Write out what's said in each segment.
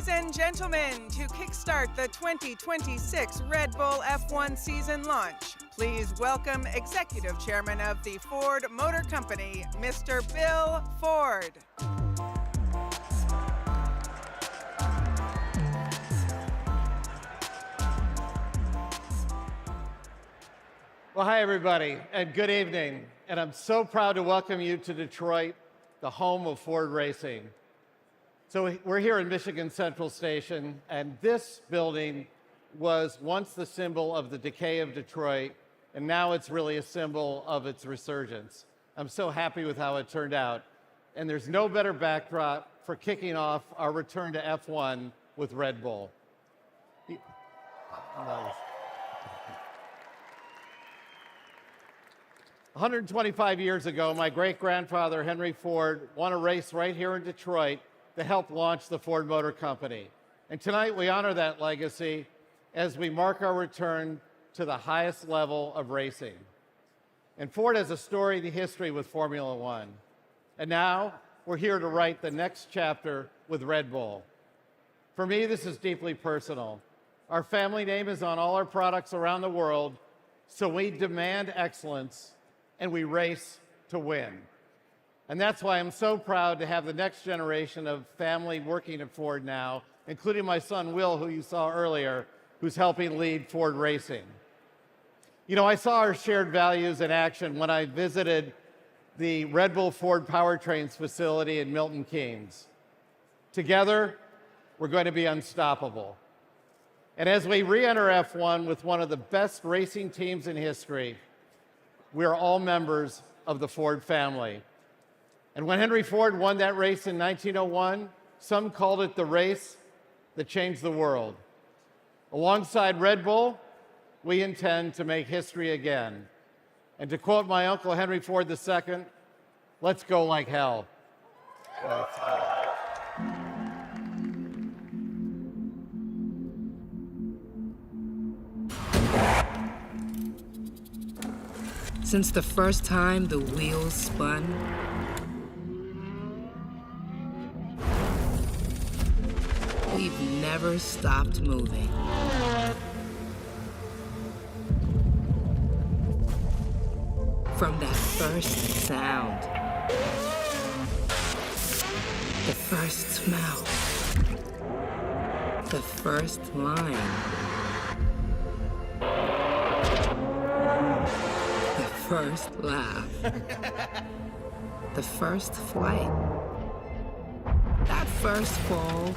Ladies and gentlemen, to kickstart the 2026 Red Bull F1 season launch, please welcome Executive Chairman of the Ford Motor Company, Mr. Bill Ford. Well, hi, everybody, and good evening. And I'm so proud to welcome you to Detroit, the home of Ford Racing. So we're here in Michigan Central Station, and this building was once the symbol of the decay of Detroit, and now it's really a symbol of its resurgence. I'm so happy with how it turned out. And there's no better backdrop for kicking off our return to F1 with Red Bull. Nice. 125 years ago, my great-grandfather, Henry Ford, won a race right here in Detroit to help launch the Ford Motor Company. And tonight, we honor that legacy as we mark our return to the highest level of racing. And Ford has a storied history with Formula One. And now, we're here to write the next chapter with Red Bull. For me, this is deeply personal. Our family name is on all our products around the world, so we demand excellence and we race to win. And that's why I'm so proud to have the next generation of family working at Ford now, including my son, Will, who you saw earlier, who's helping lead Ford Racing. You know, I saw our shared values in action when I visited the Red Bull Ford Powertrains facility in Milton Keynes. Together, we're going to be unstoppable. And as we re-enter F1 with one of the best racing teams in history, we're all members of the Ford family. And when Henry Ford won that race in 1901, some called it the race that changed the world. Alongside Red Bull, we intend to make history again. And to quote my uncle Henry Ford II, let's go like hell. Since the first time the wheels spun, we've never stopped moving. From that first sound, the first smell, the first line, the first laugh, the first flight, that first fall,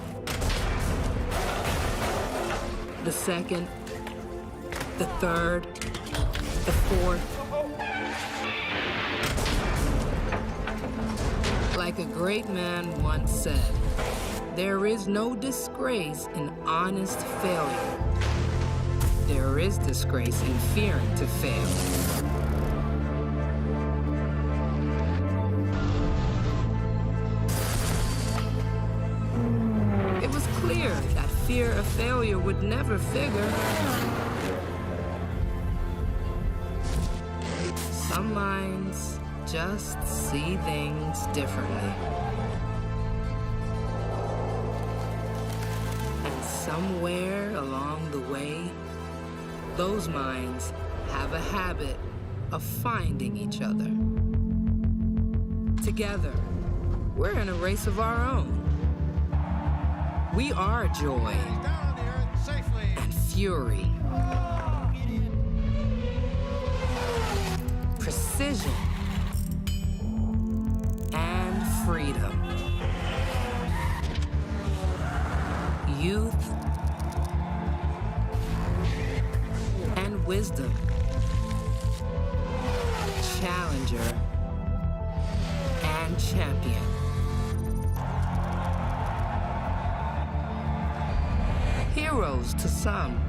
the second, the third, the fourth. Like a great man once said, there is no disgrace in honest failure. There is disgrace in fearing to fail. It was clear that fear of failure would never figure. Some minds just see things differently. And somewhere along the way, those minds have a habit of finding each other. Together, we're in a race of our own. We are joy and fury, precision and freedom, youth and wisdom, challenger and champion. Heroes to some,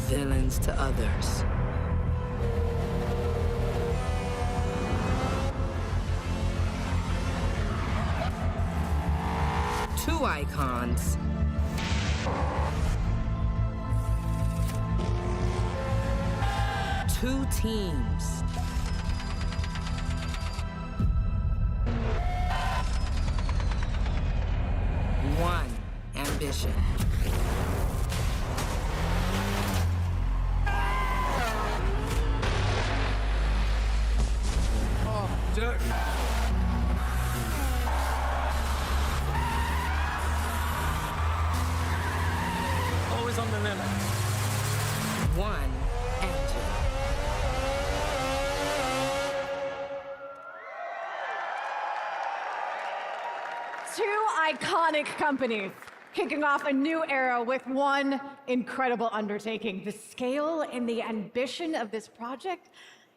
villains to others. Two icons, two teams, ambition. Always on the limit. One engine. Two iconic companies kicking off a new era with one incredible undertaking. The scale and the ambition of this project,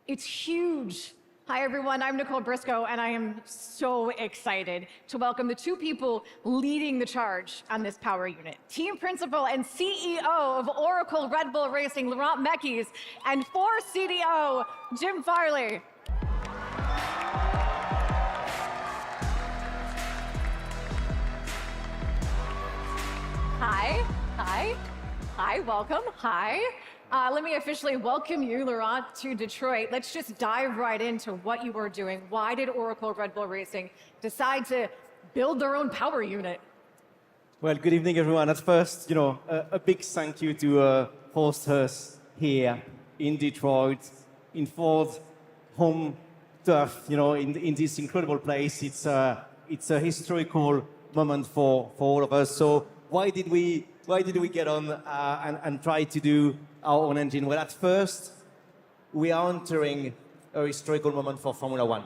it's huge. Hi everyone, I'm Nicole Briscoe and I am so excited to welcome the two people leading the charge on this power unit. Team Principal and CEO of Oracle Red Bull Racing, Laurent Mekies, and Ford CDO, Jim Farley. Hi, welcome, hi. Let me officially welcome you, Laurent, to Detroit. Let's just dive right into what you are doing. Why did Oracle Red Bull Racing decide to build their own power unit? Well, good evening, everyone. At first, a big thank you to host us here in Detroit, in Ford's home turf, in this incredible place. It's a historical moment for all of us. So why did we get on and try to do our own engine? Well, at first, we are entering a historical moment for Formula One.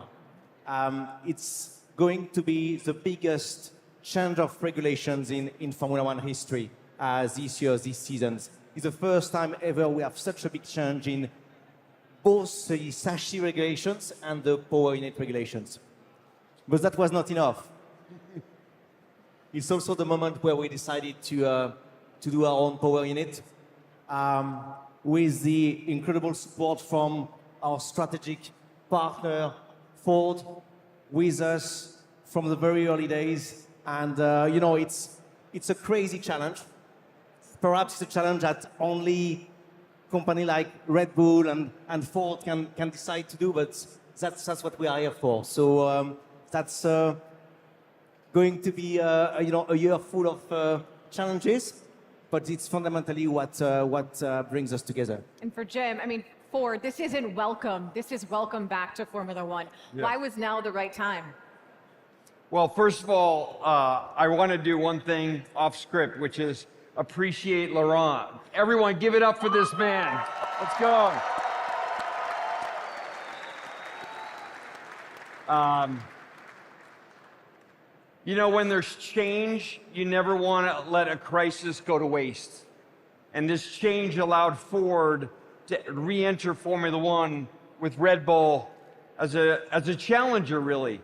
It's going to be the biggest change of regulations in Formula One history this year, this season. It's the first time ever we have such a big change in both the chassis regulations and the power unit regulations. But that was not enough. It's also the moment where we decided to do our own power unit with the incredible support from our strategic partner, Ford, with us from the very early days. And, it's a crazy challenge. Perhaps it's a challenge that only company like Red Bull and Ford can decide to do, but that's what we are here for. So that's going to be a year full of challenges, but it's fundamentally what brings us together. And for Jim, Ford, this isn't welcome. This is welcome back to Formula One. Yeah. Why was now the right time? Well, first of all, I want to do one thing off script, which is appreciate Laurent. Everyone, give it up for this man. Let's go. When there's change, you never want to let a crisis go to waste. And this change allowed Ford to re-enter Formula One with Red Bull as a challenger, really.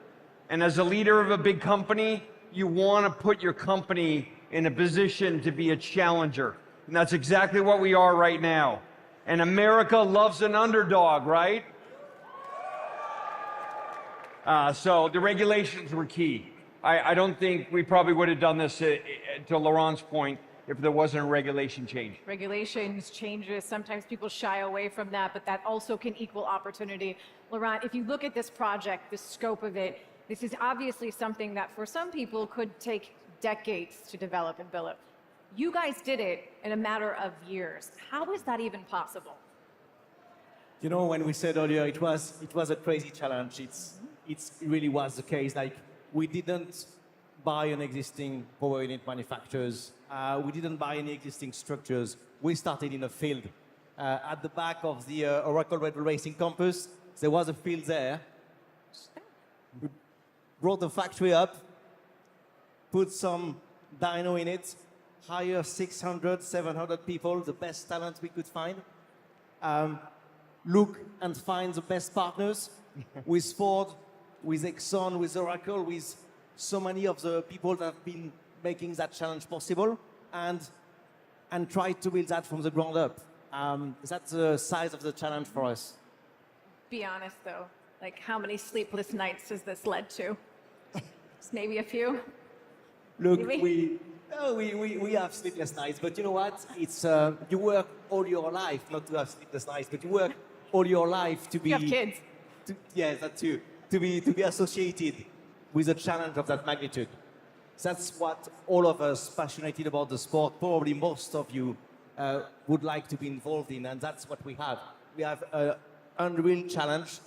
And as a leader of a big company, you want to put your company in a position to be a challenger. And that's exactly what we are right now. And America loves an underdog, right? So the regulations were key. I don't think we probably would have done this, to Laurent's point, if there wasn't a regulation change. Regulations, changes, sometimes people shy away from that, but that also can equal opportunity. Laurent, if you look at this project, the scope of it, this is obviously something that for some people could take decades to develop and build. You guys did it in a matter of years. How is that even possible? When we said earlier it was a crazy challenge, it really was the case. Like, we didn't buy an existing power unit manufacturers. We didn't buy any existing structures. We started in a field. At the back of the Oracle Red Bull Racing campus, there was a field there. We brought the factory up, put some dyno in it, hire 600, 700 people, the best talent we could find. Look and find the best partners with Ford, with Exxon, with Oracle, with so many of the people that have been making that challenge possible, and try to build that from the ground up. That's the size of the challenge for us. Be honest though, like how many sleepless nights has this led to? Just maybe a few? Look, Maybe? we have sleepless nights, but you know what? It's you work all your life not to have sleepless nights, but you work all your life to be. You have kids. Yeah, that too. To be associated with a challenge of that magnitude. that's what all of us passionate about the sport, probably most of you would like to be involved in, and that's what we have. We have an unreal challenge,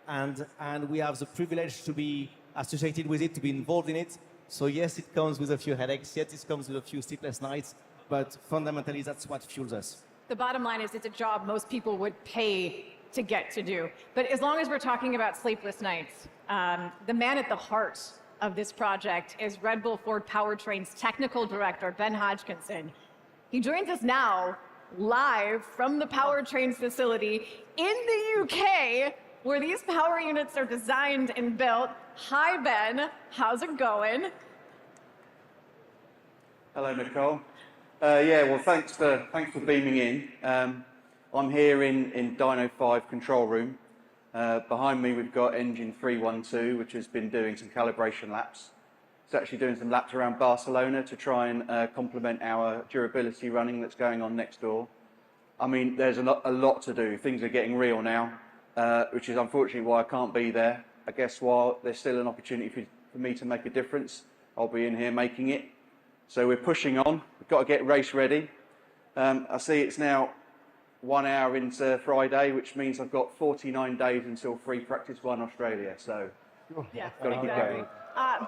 and we have the privilege to be associated with it, to be involved in it. So yes, it comes with a few headaches, yes, it comes with a few sleepless nights, but fundamentally that's what fuels us. The bottom line is it's a job most people would pay to get to do. But as long as we're talking about sleepless nights, the man at the heart of this project is Red Bull Ford Powertrain's technical director, Ben Hodgkinson. He joins us now live from the powertrains facility in the UK, where these power units are designed and built. Hi, Ben. How's it going? Hello, Nicole. Well, thanks for beaming in. I'm here in Dyno 5 control room. Behind me, we've got engine 312, which has been doing some calibration laps. It's actually doing some laps around Barcelona to try and complement our durability running that's going on next door. I mean, there's a lot to do. Things are getting real now, which is unfortunately why I can't be there. I guess while there's still an opportunity for me to make a difference, I'll be in here making it. So we're pushing on. We've got to get race ready. I see it's now 1 hour into Friday, which means I've got 49 days until free practice 1 Australia. So Yeah, got to keep going.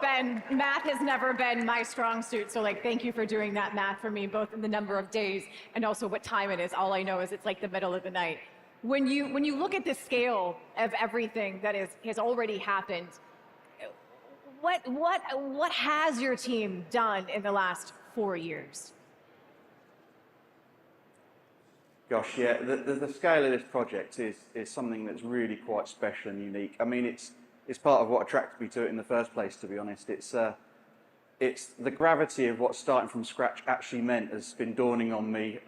Ben, math has never been my strong suit, so thank you for doing that math for me, both in the number of days and also what time it is. All I know is it's like the middle of the night. When you look at the scale of everything that has already happened, what has your team done in the last 4 years? Gosh, yeah, the scale of this project is something that's really quite special and unique. I mean, it's part of what attracted me to it in the first place, to be honest. It's the gravity of what starting from scratch actually meant has been dawning on me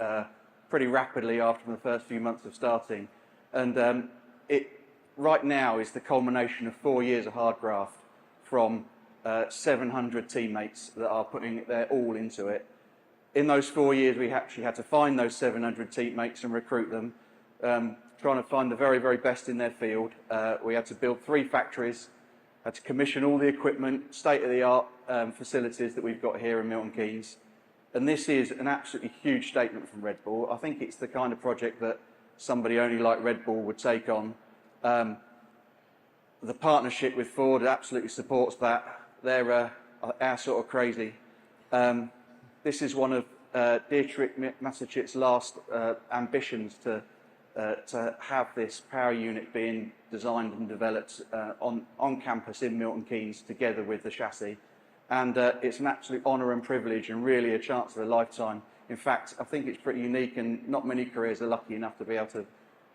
pretty rapidly after the first few months of starting. And it right now is the culmination of 4 years of hard graft from 700 teammates that are putting their all into it. In those 4 years, we actually had to find those 700 teammates and recruit them, trying to find the very, very best in their field. We had to build 3 factories, had to commission all the equipment, state-of-the-art facilities that we've got here in Milton Keynes. And this is an absolutely huge statement from Red Bull. I think it's the kind of project that somebody only like Red Bull would take on. The partnership with Ford absolutely supports that. They're our sort of crazy. This is one of Dietrich Mateschit's last ambitions to have this power unit being designed and developed on campus in Milton Keynes together with the chassis. And it's an absolute honour and privilege and really a chance of a lifetime. In fact, I think it's pretty unique and not many careers are lucky enough to be able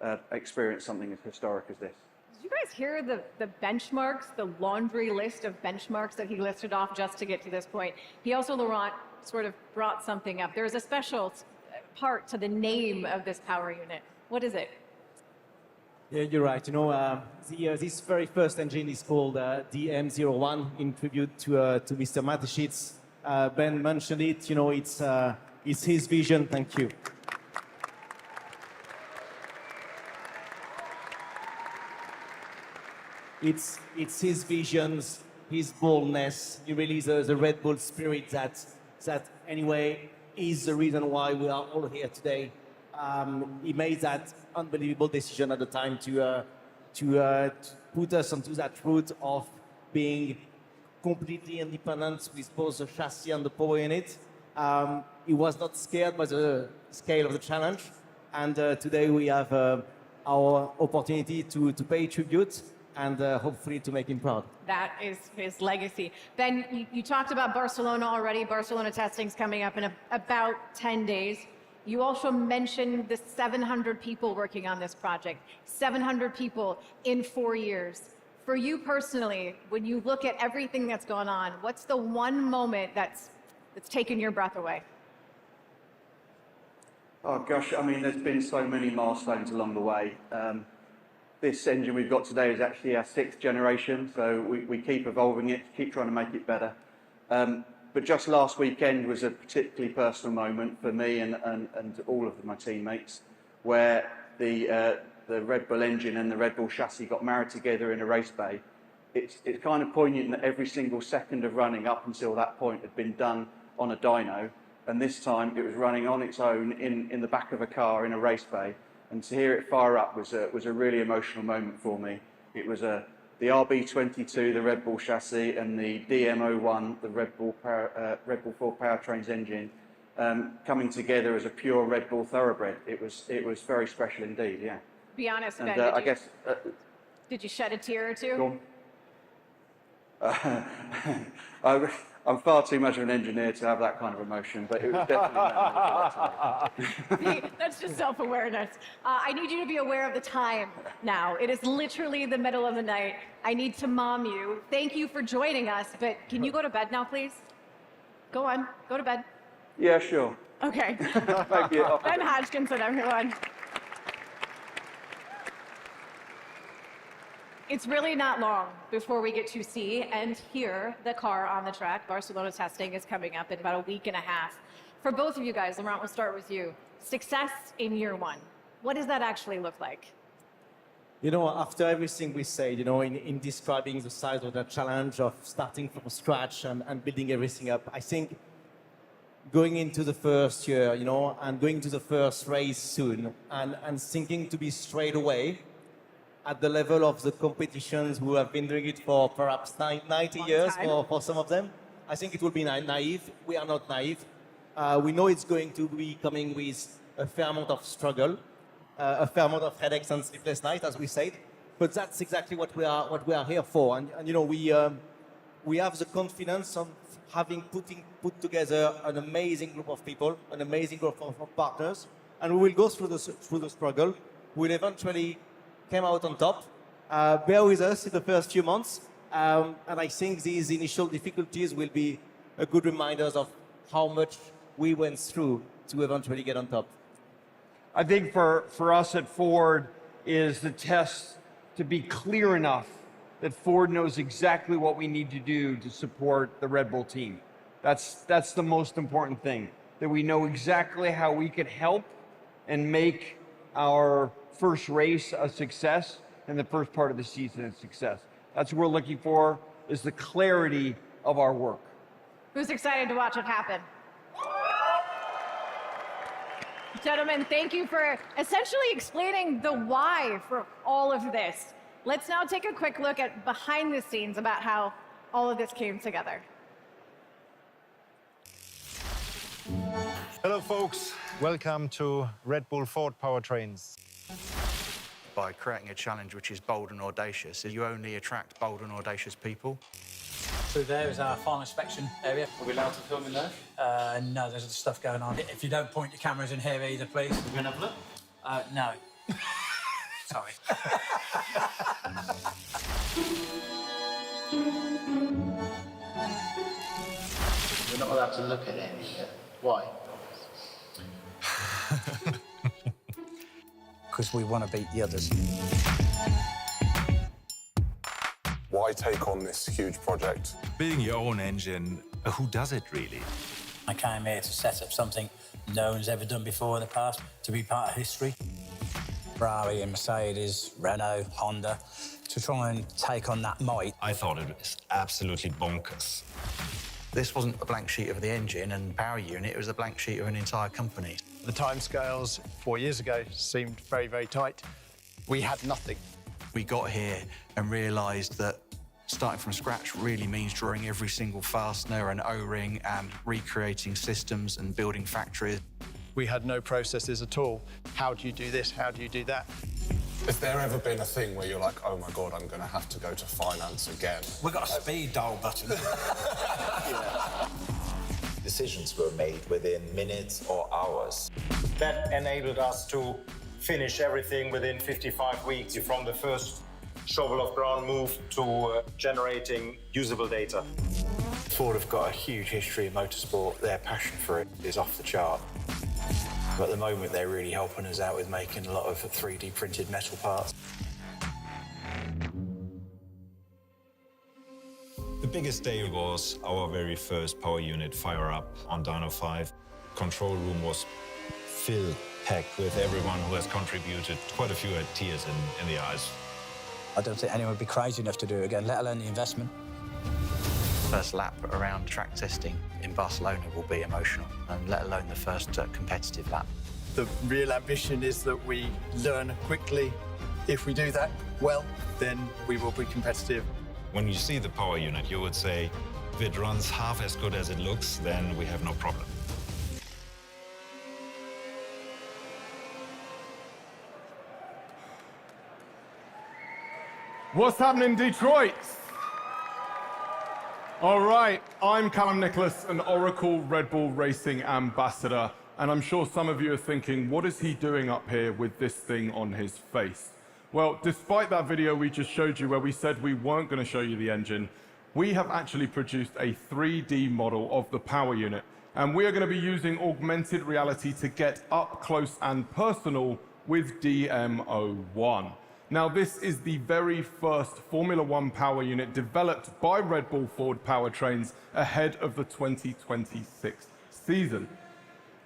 to experience something as historic as this. Did you guys hear the benchmarks, the laundry list of benchmarks that he listed off just to get to this point? He also, Laurent, sort of brought something up. There's a special part to the name of this power unit. What is it? Yeah, you're right. You know, this very first engine is called the M01 in tribute to Mr. Mateschitz. Ben mentioned it. You know, it's his vision. Thank you. It's his visions, his boldness. Really, the Red Bull spirit that anyway is the reason why we are all here today. He made that unbelievable decision at the time to put us onto that route of being completely independent with both the chassis and the power unit. He was not scared by the scale of the challenge, and today we have our opportunity to pay tribute and hopefully to make him proud. That is his legacy. Ben, you talked about Barcelona already. Barcelona testing's coming up in about 10 days. You also mentioned the 700 people working on this project, 700 people in 4 years. For you personally, when you look at everything that's gone on, what's the one moment that's taken your breath away? Oh gosh, I mean, there's been so many milestones along the way. This engine we've got today is actually our 6th generation, so we keep evolving it, keep trying to make it better. But just last weekend was a particularly personal moment for me and all of my teammates, where the Red Bull engine and the Red Bull chassis got married together in a race bay it's kind of poignant that every single second of running up until that point had been done on a dyno, and this time it was running on its own in the back of a car in a race bay. And to hear it fire up was a really emotional moment for me. It was the RB22, the Red Bull chassis, and the DM01, the Red Bull Ford Powertrains engine, coming together as a pure Red Bull thoroughbred. It was very special indeed, yeah. Be honest, And Ben, did you shed a tear or two? I'm far too much of an engineer to have that kind of emotion, but it was definitely. That's just self-awareness. I need you to be aware of the time now. It is literally the middle of the night. I need to mom you. Thank you for joining us, but can you go to bed now, please? Go on, go to bed. Yeah, sure. Okay. Maybe Ben Hodgkinson, everyone. It's really not long before we get to see and hear the car on the track. Barcelona testing is coming up in about a week and a half. For both of you guys, Laurent, we'll start with you. Success in year one. What does that actually look like? You know, after everything we said, you know, in describing the size of the challenge of starting from scratch and building everything up, I think going into the first year, you know, and going to the first race soon and thinking to be straight away at the level of the competitions who have been doing it for perhaps 90 years for some of them. I think it will be naive. We are not naive. We know it's going to be coming with a fair amount of struggle, a fair amount of headaches and sleepless nights, as we said. But that's exactly what we are here for. And you know, we have the confidence of having put together an amazing group of people, an amazing group of partners, and we will go through the struggle. We'll eventually came out on top. Bear with us in the first few months. And I think these initial difficulties will be a good reminders of how much we went through to eventually get on top. I think for us at Ford is the test to be clear enough that Ford knows exactly what we need to do to support the Red Bull team. That's the most important thing, that we know exactly how we could help and make our first race a success and the first part of the season a success. That's what we're looking for, is the clarity of our work. Who's excited to watch it happen? Gentlemen, thank you for essentially explaining the why for all of this. Let's now take a quick look at behind the scenes about how all of this came together. Hello, folks. Welcome to Red Bull Ford Powertrains. By creating a challenge which is bold and audacious, you only attract bold and audacious people. So there is our final inspection area. Are we allowed to film in there? No, there's other stuff going on. If you don't point your cameras in here either, please. Are we going to have a look? No. Sorry. We're not allowed to look at it yet. Why? Because we want to beat the others. Why take on this huge project? Building your own engine, who does it really? I came here to set up something no one's ever done before in the past, to be part of history. Ferrari and Mercedes, Renault, Honda, to try and take on that might. I thought it was absolutely bonkers. This wasn't a blank sheet of the engine and power unit, it was a blank sheet of an entire company. The timescales 4 years ago seemed very, very tight. We had nothing. We got here and realised that starting from scratch really means drawing every single fastener and O-ring and recreating systems and building factories. We had no processes at all. How do you do this? How do you do that? Has there ever been a thing where you're like, oh my God, I'm going to have to go to finance again? We've got a speed dial button. Decisions were made within minutes or hours. That enabled us to finish everything within 55 weeks, from the first shovel of ground move to generating usable data. Ford have got a huge history in motorsport. Their passion for it is off the chart. But at the moment, they're really helping us out with making a lot of 3D printed metal parts. The biggest day was our very first power unit fire up on Dyno 5. Control room was filled, packed with everyone who has contributed. Quite a few had tears in the eyes. I don't think anyone would be crazy enough to do it again, let alone the investment. First lap around track testing in Barcelona will be emotional, and let alone the first competitive lap. The real ambition is that we learn quickly. If we do that well, then we will be competitive. When you see the power unit, you would say, if it runs half as good as it looks, then we have no problem. What's happening, Detroit? All right, I'm Callum Nicholas, an Oracle Red Bull Racing ambassador, and I'm sure some of you are thinking, what is he doing up here with this thing on his face? Well, despite that video we just showed you where we said we weren't going to show you the engine, we have actually produced a 3D model of the power unit, and we are going to be using augmented reality to get up close and personal with DM01. Now, this is the very first Formula One power unit developed by Red Bull Ford Powertrains ahead of the 2026 season.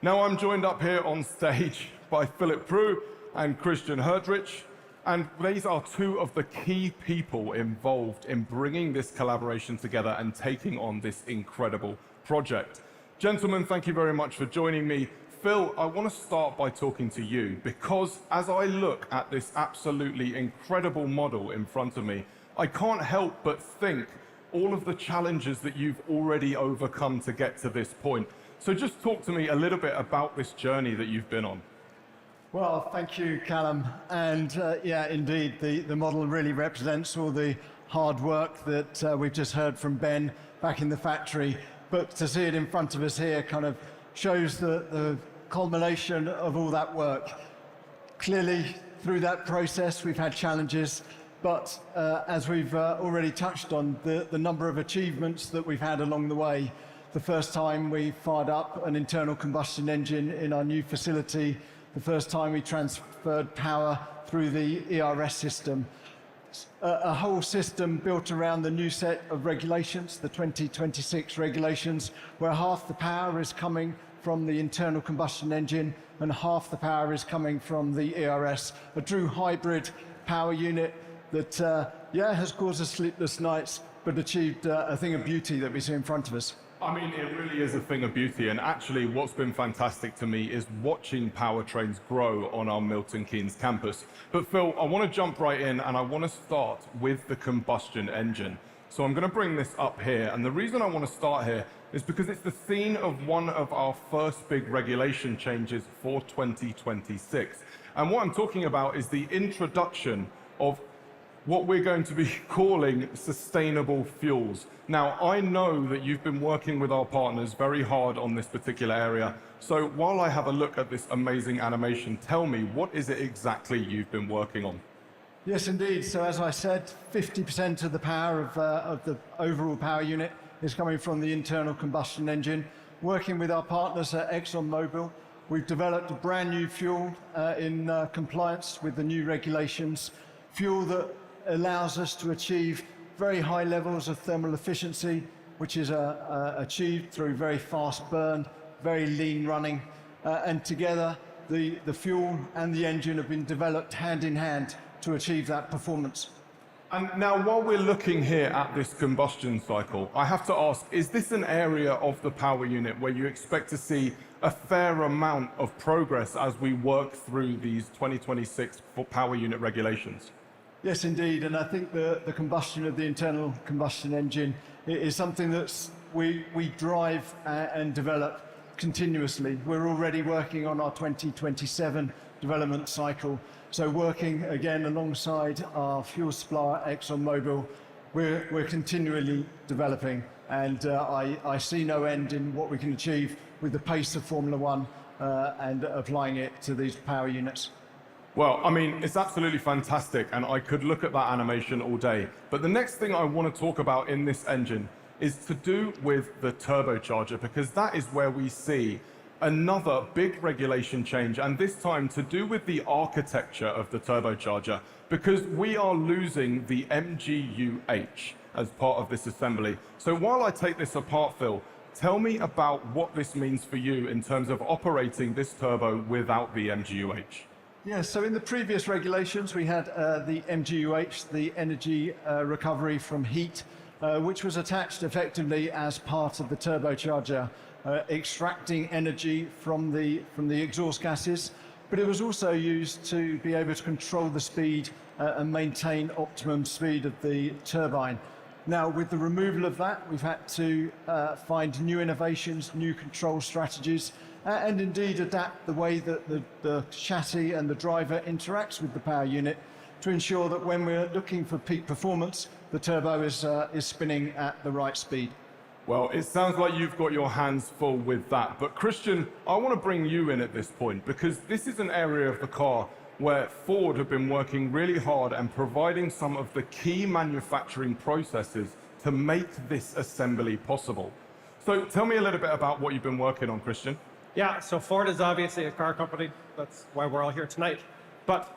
Now, I'm joined up here on stage by Philip Prue and Christian Herdrich, and these are two of the key people involved in bringing this collaboration together and taking on this incredible project. Gentlemen, thank you very much for joining me. Phil, I want to start by talking to you because as I look at this absolutely incredible model in front of me, I can't help but think all of the challenges that you've already overcome to get to this point. So just talk to me a little bit about this journey that you've been on. Well, thank you, Callum. And yeah, indeed, the model really represents all the hard work that we've just heard from Ben back in the factory. But to see it in front of us here kind of shows the culmination of all that work. Clearly, through that process, we've had challenges, but as we've already touched on, the number of achievements that we've had along the way. The first time we fired up an internal combustion engine in our new facility, the first time we transferred power through the ERS system. A whole system built around the new set of regulations, the 2026 regulations, where half the power is coming from the internal combustion engine and half the power is coming from the ERS, a true hybrid power unit that, yeah, has caused us sleepless nights, but achieved a thing of beauty that we see in front of us. I mean, it really is a thing of beauty, and actually what's been fantastic to me is watching powertrains grow on our Milton Keynes campus. But Phil, I want to jump right in and I want to start with the combustion engine. So I'm going to bring this up here, and the reason I want to start here is because it's the scene of one of our first big regulation changes for 2026. And what I'm talking about is the introduction of what we're going to be calling sustainable fuels. Now, I know that you've been working with our partners very hard on this particular area. So while I have a look at this amazing animation, tell me, what is it exactly you've been working on? Yes, indeed. So as I said, 50% of the power of the overall power unit is coming from the internal combustion engine. Working with our partners at ExxonMobil, we've developed a brand new fuel in compliance with the new regulations, fuel that allows us to achieve very high levels of thermal efficiency, which is achieved through very fast burn, very lean running, and together the fuel and the engine have been developed hand in hand to achieve that performance. And now, while we're looking here at this combustion cycle, I have to ask, is this an area of the power unit where you expect to see a fair amount of progress as we work through these 2026 power unit regulations? Yes, indeed, and I think the combustion of the internal combustion engine is something that we drive and develop continuously. We're already working on our 2027 development cycle, so working again alongside our fuel supplier ExxonMobil, we're continually developing, and I see no end in what we can achieve with the pace of Formula One and applying it to these power units. Well, I mean, it's absolutely fantastic, and I could look at that animation all day. But the next thing I want to talk about in this engine is to do with the turbocharger, because that is where we see another big regulation change, and this time to do with the architecture of the turbocharger, because we are losing the MGU-H as part of this assembly. So while I take this apart, Phil, tell me about what this means for you in terms of operating this turbo without the MGU-H. Yeah, so in the previous regulations, we had the MGUH, the energy recovery from heat, which was attached effectively as part of the turbocharger, extracting energy from the exhaust gases. But it was also used to be able to control the speed and maintain optimum speed of the turbine. Now, with the removal of that, we've had to find new innovations, new control strategies, and indeed adapt the way that the chassis and the driver interacts with the power unit to ensure that when we're looking for peak performance, the turbo is spinning at the right speed. Well, it sounds like you've got your hands full with that. But Christian, I want to bring you in at this point because this is an area of the car where Ford have been working really hard and providing some of the key manufacturing processes to make this assembly possible. So tell me a little bit about what you've been working on, Christian. Yeah, so Ford is obviously a car company. That's why we're all here tonight. But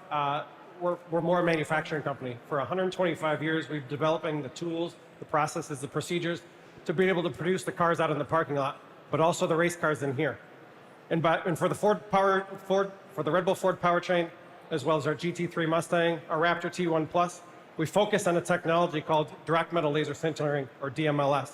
we're more a manufacturing company. For 125 years, we've been developing the tools, the processes, the procedures to be able to produce the cars out in the parking lot, but also the race cars in here. And for the Red Bull Ford powertrain, as well as our GT3 Mustang, our Raptor T1 Plus, we focus on a technology called direct metal laser sintering, or DMLS.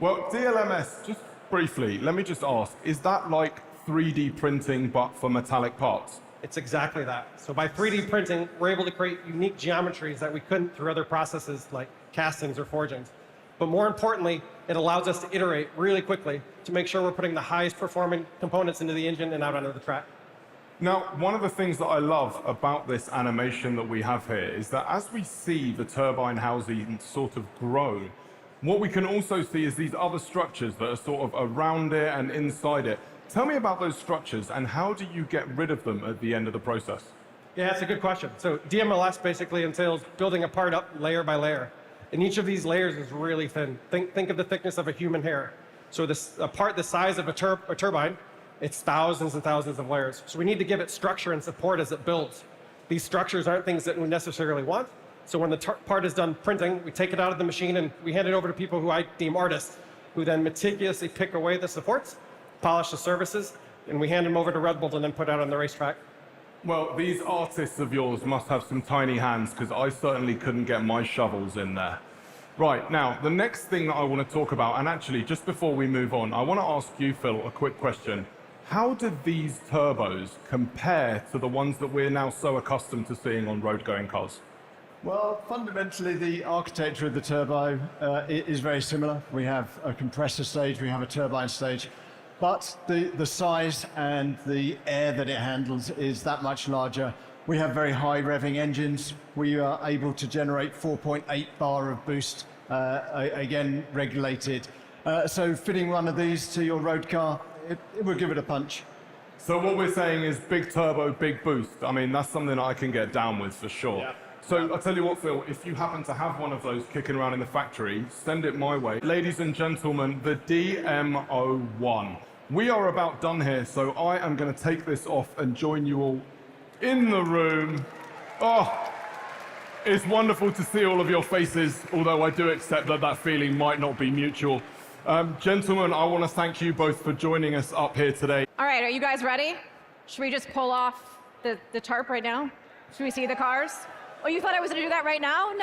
Well, DLMS, just briefly, let me just ask, is that like 3D printing but for metallic parts? It's exactly that. So by 3D printing, we're able to create unique geometries that we couldn't through other processes like castings or forgings. But more importantly, it allows us to iterate really quickly to make sure we're putting the highest performing components into the engine and out onto the track. Now, one of the things that I love about this animation that we have here is that as we see the turbine housing sort of grow, what we can also see is these other structures that are sort of around it and inside it. Tell me about those structures and how do you get rid of them at the end of the process? Yeah, that's a good question. So DMLS basically entails building a part up layer by layer. And each of these layers is really thin. Think of the thickness of a human hair. So a part the size of a turbine, it's thousands and thousands of layers. So we need to give it structure and support as it builds. These structures aren't things that we necessarily want. So when the part is done printing, we take it out of the machine and we hand it over to people who I deem artists, who then meticulously pick away the supports, polish the surfaces, and we hand them over to Red Bull and then put out on the racetrack. Well, these artists of yours must have some tiny hands because I certainly couldn't get my shovels in there. Right, now, the next thing that I want to talk about, and actually, just before we move on, I want to ask you, Phil, a quick question. How do these turbos compare to the ones that we're now so accustomed to seeing on road-going cars? Well, fundamentally, the architecture of the turbo is very similar. We have a compressor stage, we have a turbine stage, but the size and the air that it handles is that much larger. We have very high revving engines. We are able to generate 4.8 bar of boost, again, regulated. So fitting one of these to your road car, it will give it a punch. So what we're saying is big turbo, big boost. I mean, that's something that I can get down with for sure. Yeah. So I'll tell you what, Phil, if you happen to have one of those kicking around in the factory, send it my way. Ladies and gentlemen, the DMO1. We are about done here, so I am going to take this off and join you all in the room. Oh, it's wonderful to see all of your faces, although I do accept that that feeling might not be mutual. Gentlemen, I want to thank you both for joining us up here today. All right, are you guys ready? Should we just pull off the tarp right now? Should we see the cars? Oh, you thought I was going to do that right now?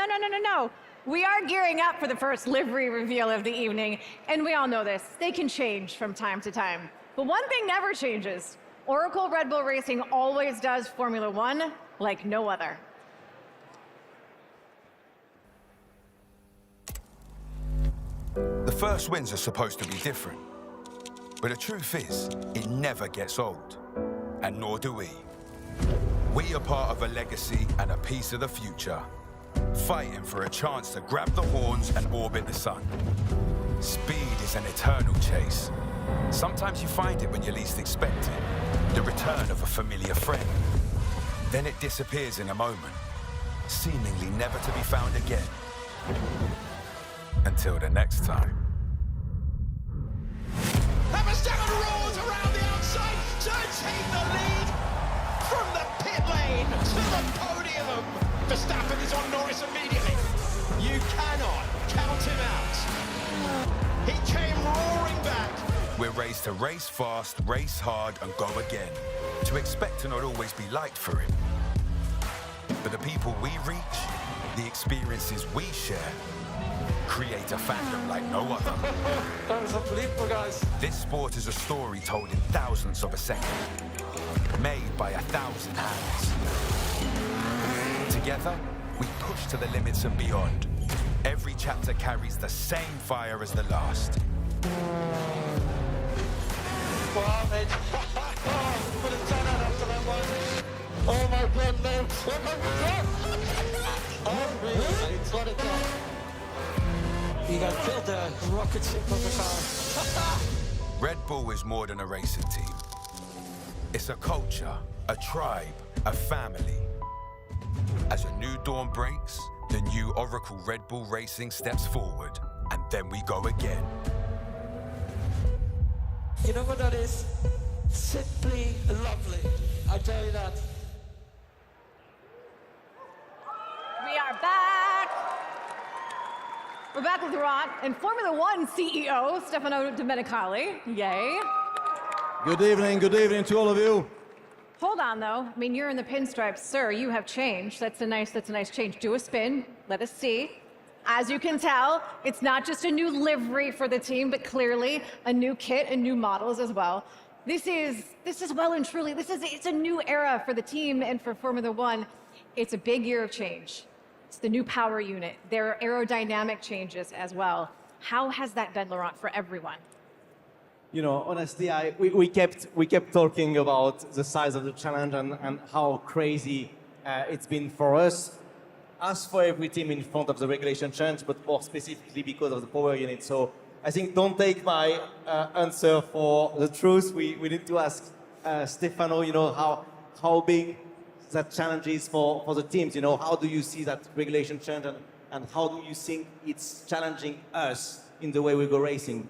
No. We are gearing up for the first livery reveal of the evening, and we all know this. They can change from time to time. But one thing never changes. Oracle Red Bull Racing always does Formula One like no other. The first wins are supposed to be different, but the truth is, it never gets old, and nor do we. We are part of a legacy and a piece of the future, fighting for a chance to grab the horns and orbit the sun. Speed is an eternal chase. Sometimes you find it when you least expect it, the return of a familiar friend. Then it disappears in a moment, seemingly never to be found again. Until the next time. Verstappen rolls around the outside to take the lead from the pit lane to the podium. Verstappen is on Norris immediately. You cannot count him out. He came roaring back. We're raised to race fast, race hard, and go again. to expect to not always be liked for it. But the people we reach, the experiences we share, create a fandom like no other. That was unbelievable, guys. This sport is a story told in thousandths of a second, made by 1,000 hands. Together, we push to the limits and beyond. Every chapter carries the same fire as the last. Wow, mate. Put a 10 out after that one. Oh my God, mate. Oh my God. Unreal, mate. What a goal. You guys built a rocket ship of a car. Red Bull is more than a racing team. It's a culture, a tribe, a family. As a new dawn breaks, the new Oracle Red Bull Racing steps forward, and then we go again. You know what that is? Simply lovely. I tell you that. We are back. We're back with Laurent and Formula One CEO Stefano Domenicali. Yay. Good evening to all of you. Hold on, though. I mean, you're in the pinstripes, sir. You have changed. That's a nice change. Do a spin. Let us see. As you can tell, it's not just a new livery for the team, but clearly a new kit and new models as well. This is well and truly, it's a new era for the team and for Formula One. It's a big year of change. It's the new power unit. There are aerodynamic changes as well. How has that been, Laurent, for everyone? You know, honestly, we kept talking about the size of the challenge and how crazy it's been for us, as for every team in front of the regulation change, but more specifically because of the power unit. So I think don't take my answer for the truth. We need to ask Stefano, you know, how big that challenge is for the teams. You know, how do you see that regulation change and how do you think it's challenging us in the way we go racing?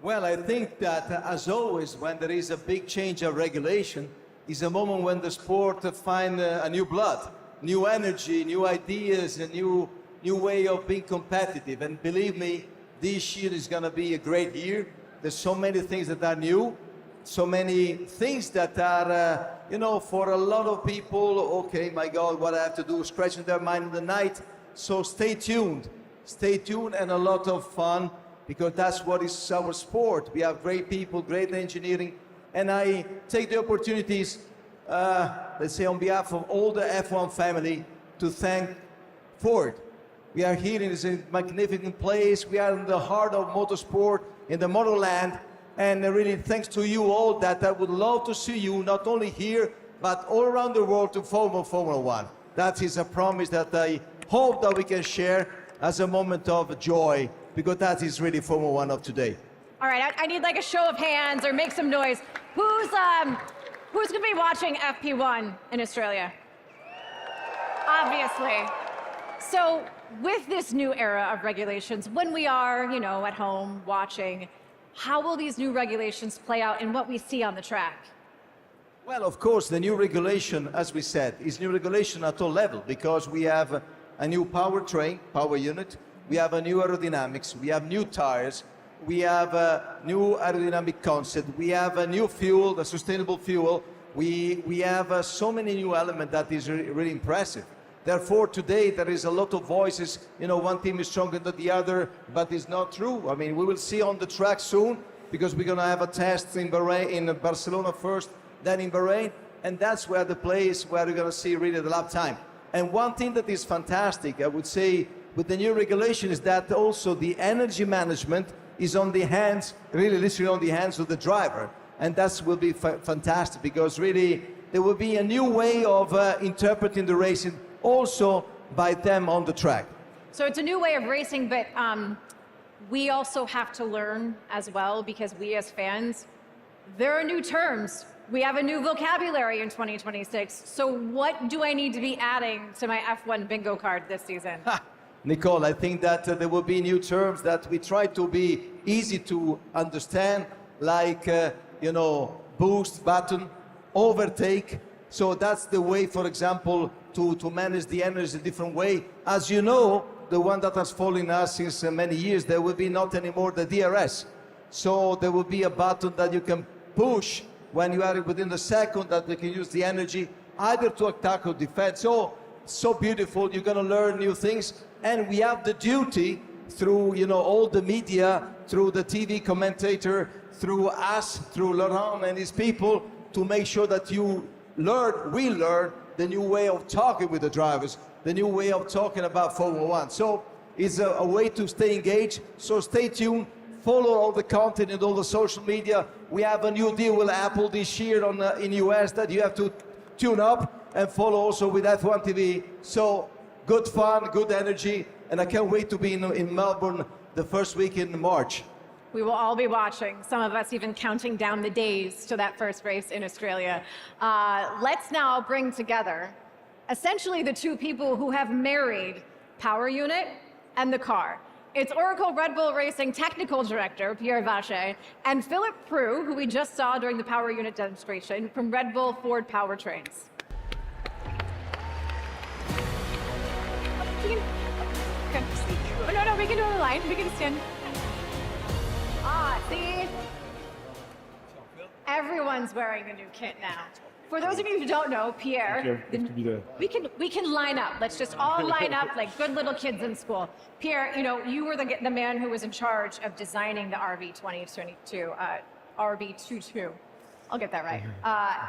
Well, I think that, as always, when there is a big change of regulation, is a moment when the sport finds a new blood, new energy, new ideas, a new way of being competitive. And believe me, this year is going to be a great year. There's so many things that are new, so many things that are, you know, for a lot of people, okay, my God, what I have to do, scratching their mind in the night. So stay tuned and a lot of fun, because that's what is our sport. We have great people, great engineering, and I take the opportunities, let's say on behalf of all the F1 family, to thank Ford. We are here in this magnificent place. We are in the heart of motorsport, in the motherland, and really thanks to you all that I would love to see you not only here, but all around the world to follow Formula One. That is a promise that I hope that we can share as a moment of joy, because that is really Formula One of today. All right, I need like a show of hands or make some noise. Who's going to be watching FP1 in Australia? Obviously. So with this new era of regulations, when we are, you know, at home watching, how will these new regulations play out in what we see on the track? Well, of course, the new regulation, as we said, is new regulation at all levels, because we have a new powertrain, power unit, we have a new aerodynamics, we have new tires, we have a new aerodynamic concept, we have a new fuel, a sustainable fuel, we have so many new elements that is really impressive. Therefore, today there is a lot of voices, you know, one team is stronger than the other, but it's not true. I mean, we will see on the track soon, because we're going to have a test in Bahrain, in Barcelona first, then in Bahrain, and that's where the place where we're going to see really the lap time. And one thing that is fantastic, I would say, with the new regulation is that also the energy management is on the hands, really literally on the hands of the driver. And that will be fantastic, because really there will be a new way of interpreting the racing also by them on the track. So it's a new way of racing, but we also have to learn as well, because we as fans, there are new terms. We have a new vocabulary in 2026. So what do I need to be adding to my F1 bingo card this season? Nicole, I think that there will be new terms that we try to be easy to understand, like, you know, boost button, overtake. So that's the way, for example, to manage the energy a different way. As you know, the one that has followed us since many years, there will be not anymore the DRS. So there will be a button that you can push when you are within the second, that they can use the energy either to attack or defend. So beautiful. You're going to learn new things, and we have the duty through all the media, through the TV commentator, through us, through Laurent and his people, to make sure that we learn the new way of talking with the drivers, the new way of talking about Formula One. So it's a way to stay engaged. So stay tuned, follow all the content and all the social media. We have a new deal with Apple this year in US that you have to tune up and follow also with F1 TV. So good fun, good energy, and I can't wait to be in Melbourne the first week in March. We will all be watching, some of us even counting down the days to that first race in Australia. Let's now bring together essentially the two people who have married power unit and the car. It's Oracle Red Bull Racing Technical Director, Pierre Vacher, and Philip Prue, who we just saw during the power unit demonstration from Red Bull Ford Powertrains. Oh, no, we can do it on the line. We can stand. See? Everyone's wearing the new kit now. For those of you who don't know, Pierre, we can line up. Let's just all line up like good little kids in school. Pierre, you were the man who was in charge of designing the RB 2022, RB22. I'll get that right.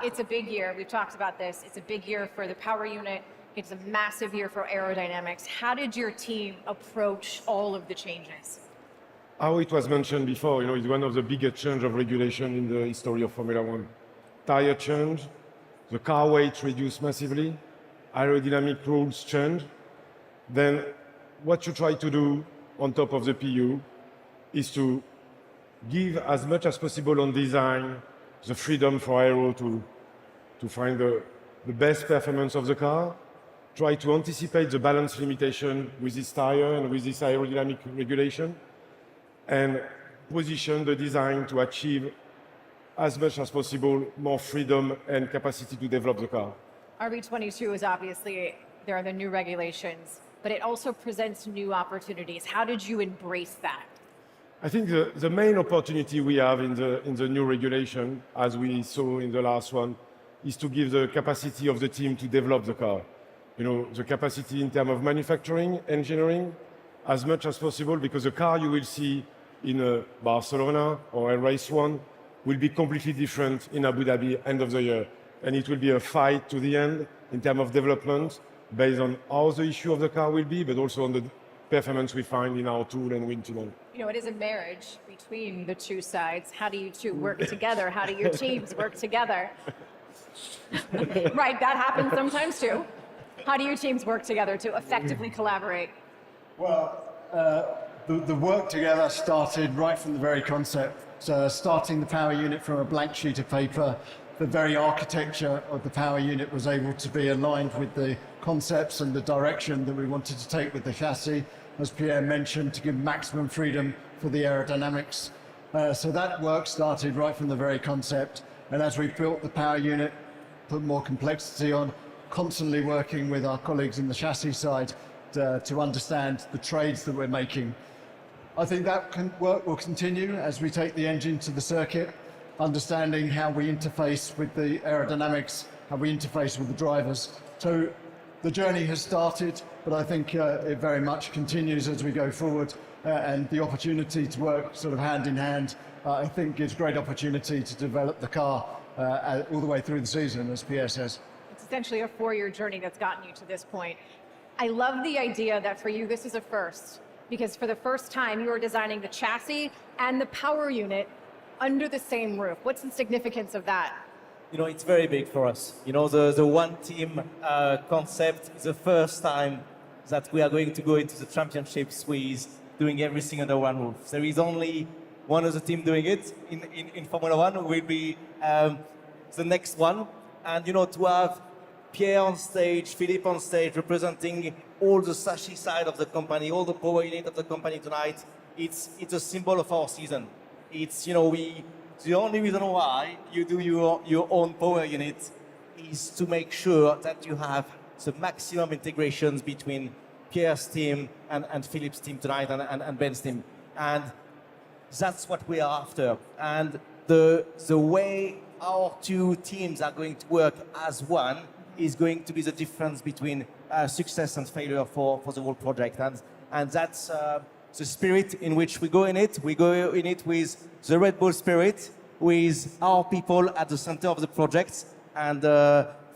It's a big year. We've talked about this. It's a big year for the power unit. It's a massive year for aerodynamics. How did your team approach all of the changes? How it was mentioned before, it's one of the biggest change of regulation in the history of Formula One. Tire change, the car weight reduced massively, aerodynamic rules change. Then what you try to do on top of the PU is to give as much as possible on design the freedom for aero to find the best performance of the car, try to anticipate the balance limitation with this tire and with this aerodynamic regulation, and position the design to achieve as much as possible more freedom and capacity to develop the car. RB22 is obviously, there are the new regulations, but it also presents new opportunities. How did you embrace that? I think the main opportunity we have in the new regulation, as we saw in the last one, is to give the capacity of the team to develop the car. The capacity in terms of manufacturing, engineering, as much as possible, because the car you will see in Barcelona or a race one will be completely different in Abu Dhabi end of the year. And it will be a fight to the end in terms of development based on how the issue of the car will be, but also on the performance we find in our tool and wind tunnel. It is a marriage between the two sides. How do you two work together? How do your teams work together? Right, that happens sometimes too. How do your teams work together to effectively collaborate? Well, the work together started right from the very concept, starting the power unit from a blank sheet of paper. The very architecture of the power unit was able to be aligned with the concepts and the direction that we wanted to take with the chassis, as Pierre mentioned, to give maximum freedom for the aerodynamics. So that work started right from the very concept, and as we built the power unit, put more complexity on, constantly working with our colleagues in the chassis side to understand the trades that we're making. I think that work will continue as we take the engine to the circuit, understanding how we interface with the aerodynamics, how we interface with the drivers. So the journey has started, but I think it very much continues as we go forward, and the opportunity to work sort of hand in hand, I think gives great opportunity to develop the car all the way through the season, as Pierre says. It's essentially a 4-year journey that's gotten you to this point. I love the idea that for you, this is a first, because for the first time, you are designing the chassis and the power unit under the same roof. What's the significance of that? It's very big for us. The one team concept is the first time that we are going to go into the championships with doing everything under one roof. There is only one other team doing it in Formula One, who will be the next one. And, to have Pierre on stage, Philippe on stage, representing all the chassis side of the company, all the power unit of the company tonight, it's a symbol of our season. It's, the only reason why you do your own power unit is to make sure that you have the maximum integrations between Pierre's team and Philippe's team tonight and Ben's team. And that's what we are after. And the way our two teams are going to work as one is going to be the difference between success and failure for the whole project. And that's the spirit in which we go in it. We go in it with the Red Bull spirit, with our people at the center of the project. And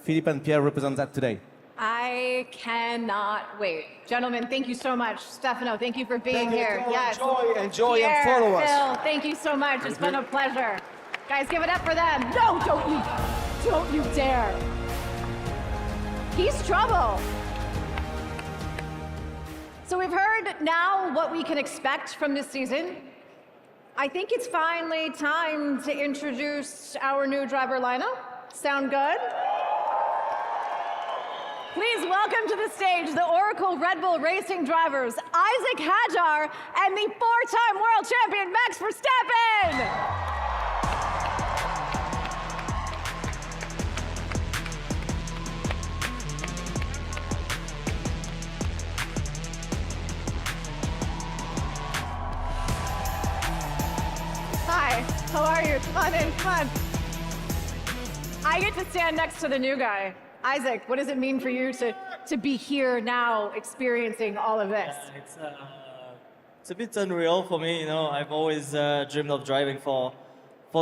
Philippe and Pierre represent that today. I cannot wait. Gentlemen, thank you so much. Stefano, thank you for being here. Yes. Enjoy Pierre, and follow us. Phil, thank you so much. It's been a pleasure. Guys, give it up for them. No, don't you dare. He's trouble. So we've heard now what we can expect from this season. I think it's finally time to introduce our new driver lineup. Sound good? Please welcome to the stage the Oracle Red Bull Racing drivers, Isaac Hadjar and the four-time world champion, Max Verstappen! Hi, how are you? Come on in, come on. I get to stand next to the new guy. Isaac, what does it mean for you to be here now experiencing all of this? It's a bit unreal for me, you know. I've always dreamed of driving for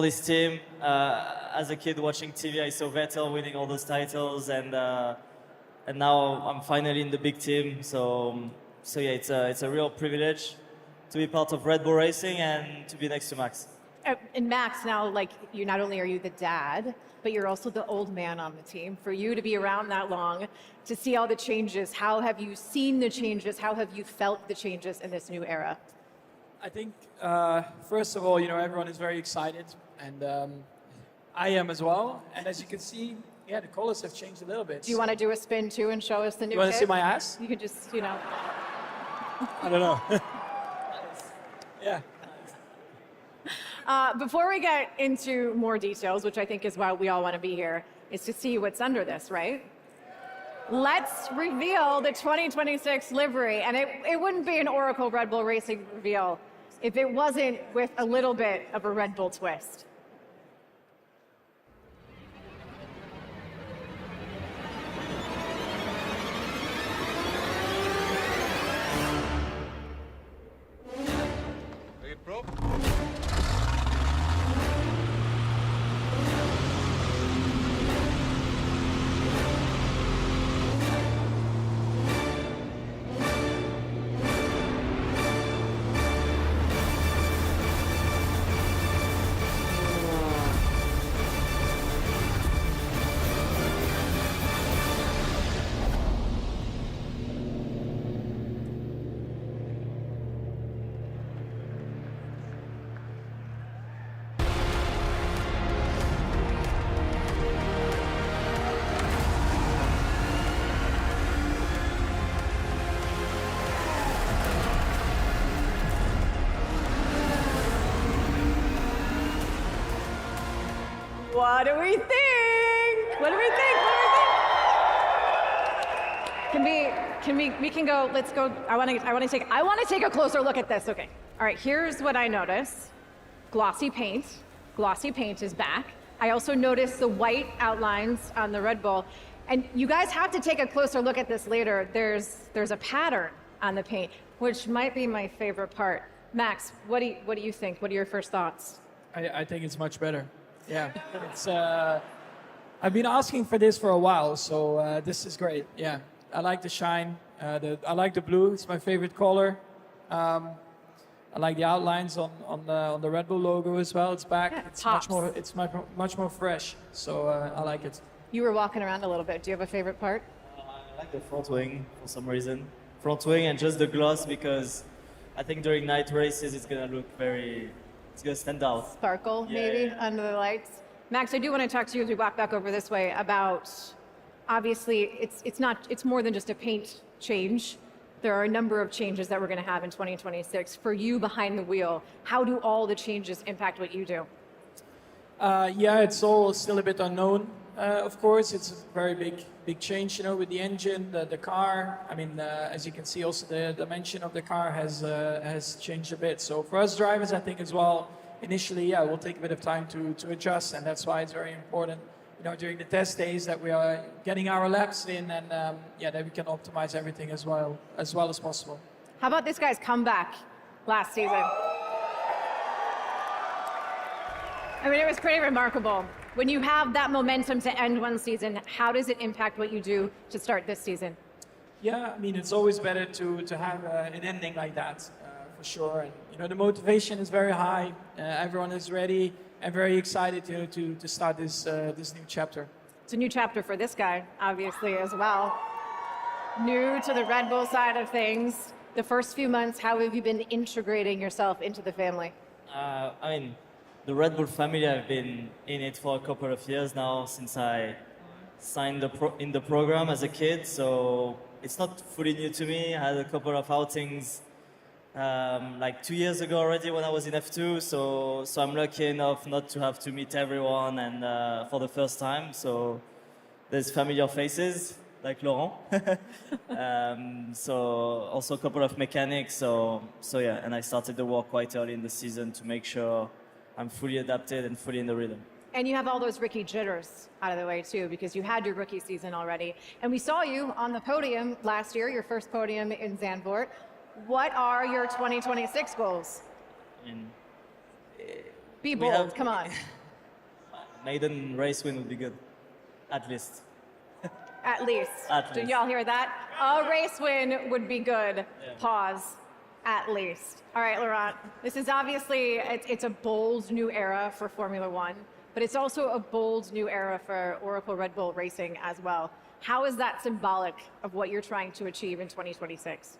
this team. As a kid watching TV, I saw Vettel winning all those titles, and now I'm finally in the big team. So yeah, it's a real privilege to be part of Red Bull Racing and to be next to Max. And Max, now, like, you not only are you the dad, but you're also the old man on the team. For you to be around that long, to see all the changes, how have you seen the changes? How have you felt the changes in this new era? I think, first of all, you know, everyone is very excited, and I am as well. And as you can see, yeah, the colors have changed a little bit. Do you want to do a spin too and show us the new You want to see kit? my ass? You could just, you know. I don't know. Yeah. Before we get into more details, which I think is why we all want to be here, is to see what's under this, right? Let's reveal the 2026 livery. And it wouldn't be an Oracle Red Bull Racing reveal if it wasn't with a little bit of a Red Bull twist. What do we think? What do we think? We can go, let's go. I want to take a closer look at this. Okay. All right, here's what I notice. Glossy paint. Glossy paint is back. I also noticed the white outlines on the Red Bull. And you guys have to take a closer look at this later. There's a pattern on the paint, which might be my favorite part. Max, what do you think? What are your first thoughts? I think it's much better. Yeah, it's. I've been asking for this for a while, so this is great. Yeah, I like the shine. I like the blue. It's my favorite color. I like the outlines on the Red Bull logo as well. It's back. Yeah, it's pops. much more fresh. So I like it. You were walking around a little bit. Do you have a favorite part? I like the front wing for some reason. Front wing and just the gloss, because I think during night races it's gonna look it's gonna stand out. Sparkle, maybe, under the lights. Max, I do want to talk to you as we walk back over this way about, obviously, it's more than just a paint change. There are a number of changes that we're going to have in 2026. For you behind the wheel, how do all the changes impact what you do? Yeah, it's all still a bit unknown. Of course, it's a very big change, you know, with the engine, the car. I mean, as you can see, also the dimension of the car has changed a bit. So for us drivers, I think as well, initially, yeah, we'll take a bit of time to adjust, and that's why it's very important, during the test days that we are getting our laps in, and that we can optimize everything as well as possible. How about this guy's comeback last season? I mean, it was pretty remarkable. When you have that momentum to end one season, how does it impact what you do to start this season? Yeah, I mean, it's always better to have an ending like that, for sure. And, the motivation is very high. Everyone is ready and very excited to start this new chapter. It's a new chapter for this guy, obviously, as well. New to the Red Bull side of things. The first few months, how have you been integrating yourself into the family? I mean, the Red Bull family, I've been in it for a couple of years now since I signed in the program as a kid, so it's not fully new to me. I had a couple of outings like 2 years ago already when I was in F2, so I'm lucky enough not to have to meet everyone and for the first time, so there's familiar faces like Laurent. So also a couple of mechanics, so yeah, and I started the work quite early in the season to make sure I'm fully adapted and fully in the rhythm. And you have all those rookie jitters out of the way too, because you had your rookie season already. And we saw you on the podium last year, your first podium in Zandvoort. What are your 2026 goals? Be bold, come on. Maiden race win would be good, at least. At least. Did y'all hear that? A race win would be good. Yeah. Pause. At least. All right, Laurent. This is obviously, it's a bold new era for Formula One, but it's also a bold new era for Oracle Red Bull Racing as well. How is that symbolic of what you're trying to achieve in 2026?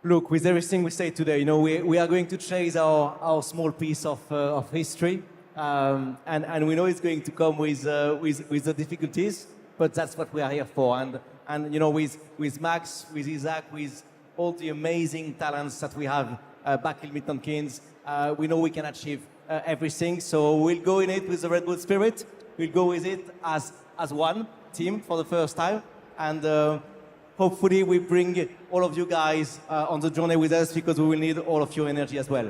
Look, with everything we say today, we are going to chase our small piece of history, and we know it's going to come with the difficulties, but that's what we are here for. And with Max, with Isaac, with all the amazing talents that we have back in Milton Keynes, we know we can achieve everything. So we'll go in it with the Red Bull spirit. We'll go with it as one team for the first time, and hopefully we bring all of you guys on the journey with us, because we will need all of your energy as well.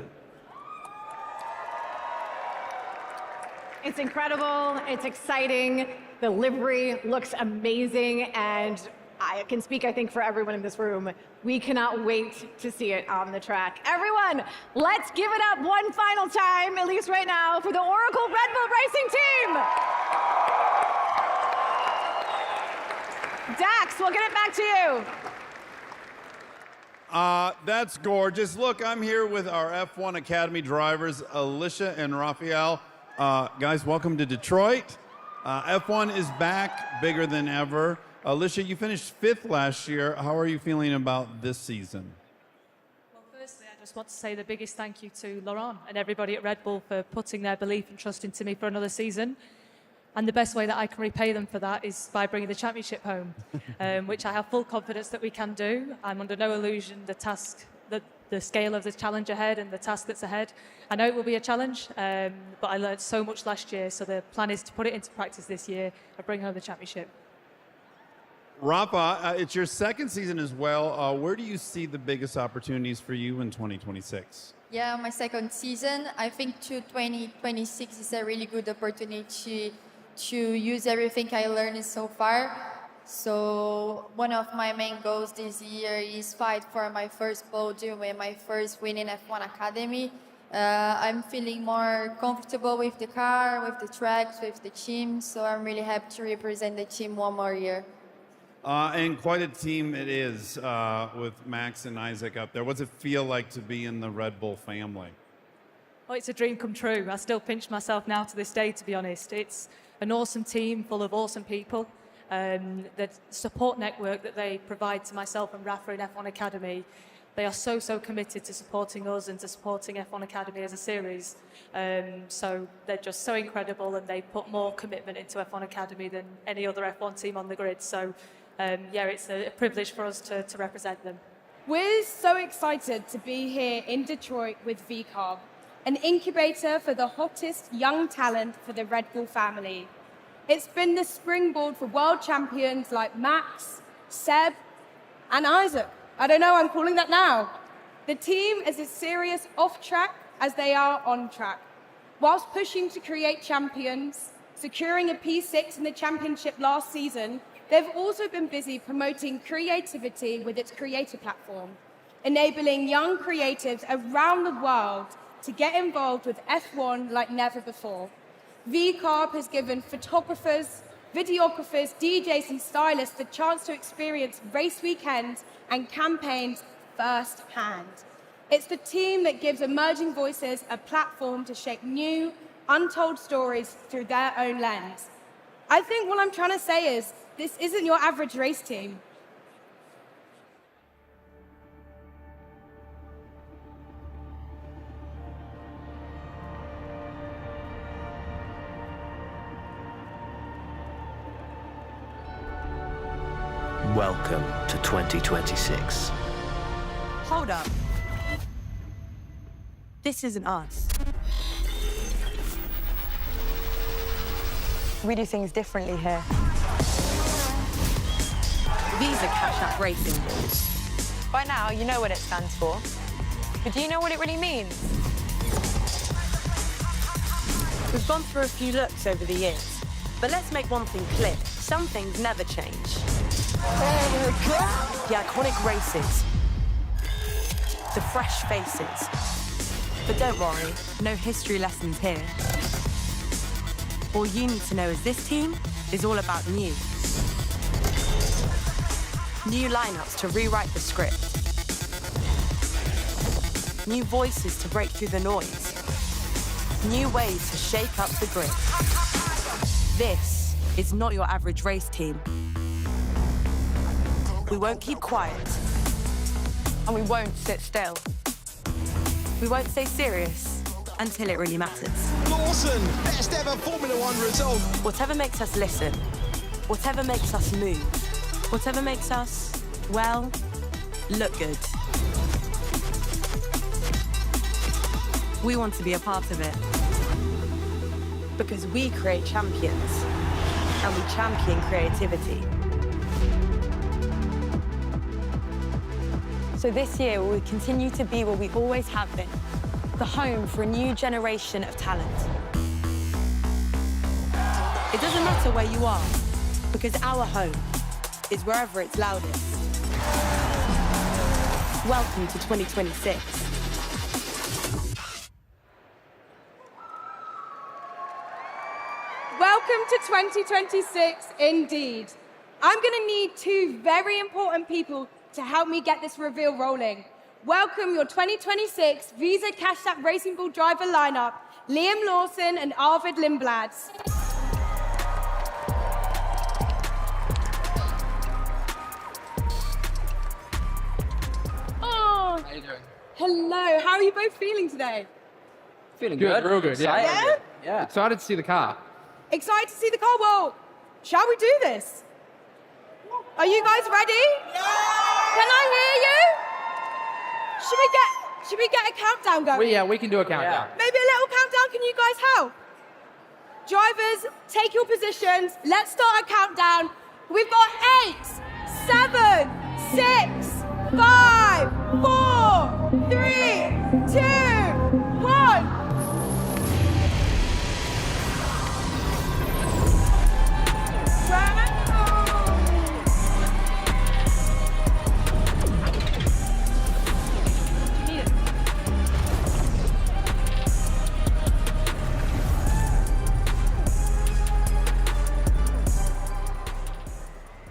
It's incredible, it's exciting, the livery looks amazing, and I can speak, I think, for everyone in this room. We cannot wait to see it on the track. Everyone, let's give it up one final time, at least right now, for the Oracle Red Bull Racing team! Dax, we'll get it back to you. That's gorgeous. Look, I'm here with our F1 Academy drivers, Alicia and Raphael. Guys, welcome to Detroit. F1 is back, bigger than ever. Alicia, you finished 5th last year. How are you feeling about this season? Well, firstly, I just want to say the biggest thank you to Laurent and everybody at Red Bull for putting their belief and trust into me for another season. And the best way that I can repay them for that is by bringing the championship home, which I have full confidence that we can do. I'm under no illusion the scale of the challenge ahead and the task that's ahead. I know it will be a challenge, but I learned so much last year, so the plan is to put it into practice this year and bring home the championship. Rafa, it's your second season as well. Where do you see the biggest opportunities for you in 2026? Yeah, my second season. I think 2026 is a really good opportunity to use everything I learned so far. So one of my main goals this year is fight for my first podium and my first win in F1 Academy. I'm feeling more comfortable with the car, with the tracks, with the team. So I'm really happy to represent the team one more year. And quite a team it is with Max and Isaac up there. What's it feel like to be in the Red Bull family? Oh, it's a dream come true. I still pinch myself now to this day, to be honest. It's an awesome team full of awesome people. The support network that they provide to myself and Rafa in F1 Academy, they are so committed to supporting us and to supporting F1 Academy as a series. So they're just so incredible, and they put more commitment into F1 Academy than any other F1 team on the grid. So yeah, it's a privilege for us to represent them. We're so excited to be here in Detroit with VCARB, an incubator for the hottest young talent for the Red Bull family. It's been the springboard for world champions like Max, Seb, and Isaac. I don't know, I'm calling that now. The team is as serious off track as they are on track. Whilst pushing to create champions, securing a P6 in the championship last season, they've also been busy promoting creativity with its creator platform, enabling young creatives around the world to get involved with F1 like never before. VCarb has given photographers, videographers, DJs and stylists the chance to experience race weekends and campaigns firsthand. It's the team that gives emerging voices a platform to shape new, untold stories through their own lens. I think what I'm trying to say is, this isn't your average race team. Welcome to 2026. Hold up. This isn't us. We do things differently here. These are Cash App racing balls. By now, you know what it stands for. But do you know what it really means? We've gone through a few looks over the years, but let's make one thing clear. Some things never change. The iconic races, the fresh faces. But don't worry, no history lessons here. All you need to know is this team is all about new. New lineups to rewrite the script. New voices to break through the noise. New ways to shake up the grid. This is not your average race team. We won't keep quiet. And we won't sit still. We won't stay serious until it really matters. Lawson, best ever Formula One result. Whatever makes us listen, whatever makes us move, whatever makes us, well, look good. We want to be a part of it. Because we create champions, and we champion creativity. So this year, we will continue to be what we always have been, the home for a new generation of talent. It doesn't matter where you are, because our home is wherever it's loudest. Welcome to 2026. Welcome to 2026, indeed. I'm going to need two very important people to help me get this reveal rolling. Welcome your 2026 Visa Cash App Racing Ball driver lineup, Liam Lawson and Arvid Lindblads. Oh, How you doing? hello. How are you both feeling today? Feeling good. Real good, yeah. Yeah? Yeah. Excited to see the car. Excited to see the car? Well, shall we do this? Are you guys ready? Can I hear you? Should we get a countdown going? We can do a countdown. Maybe a little countdown. Can you guys help? Drivers, take your positions. Let's start a countdown. We've got 8, 7, 6, 5, 4, 3, 2, 1.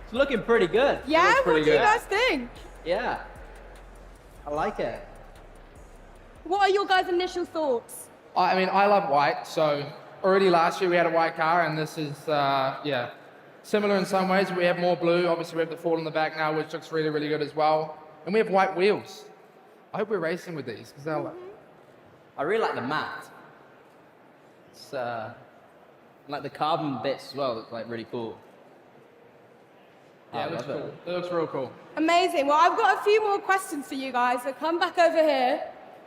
It's looking pretty good. Yeah, what do you guys think? Yeah, I like it. What are your guys' initial thoughts? I mean, I love white, so already last year we had a white car, and this is, similar in some ways. We have more blue. Obviously, we have the Ford in the back now, which looks really, really good as well. And we have white wheels. I hope we're racing with these, because they're I really like the matte. It's like the carbon bits as well. Look like really cool. Yeah, it looks cool. It looks real cool. Amazing. Well, I've got a few more questions for you guys, so come back over here.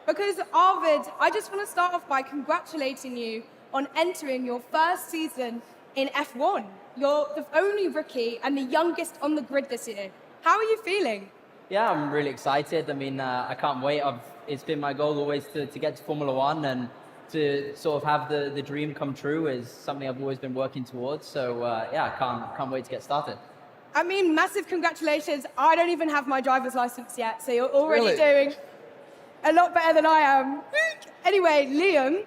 Because, Arvid, I just want to start off by congratulating you on entering your first season in F1. You're the only rookie and the youngest on the grid this year. How are you feeling? Yeah, I'm really excited. I mean, I can't wait. It's been my goal always to get to Formula One, and to sort of have the dream come true is something I've always been working towards. So yeah, I can't wait to get started. I mean, massive congratulations. I don't even have my driver's license yet, so you're already Really? doing a lot better than I am. Anyway, Liam,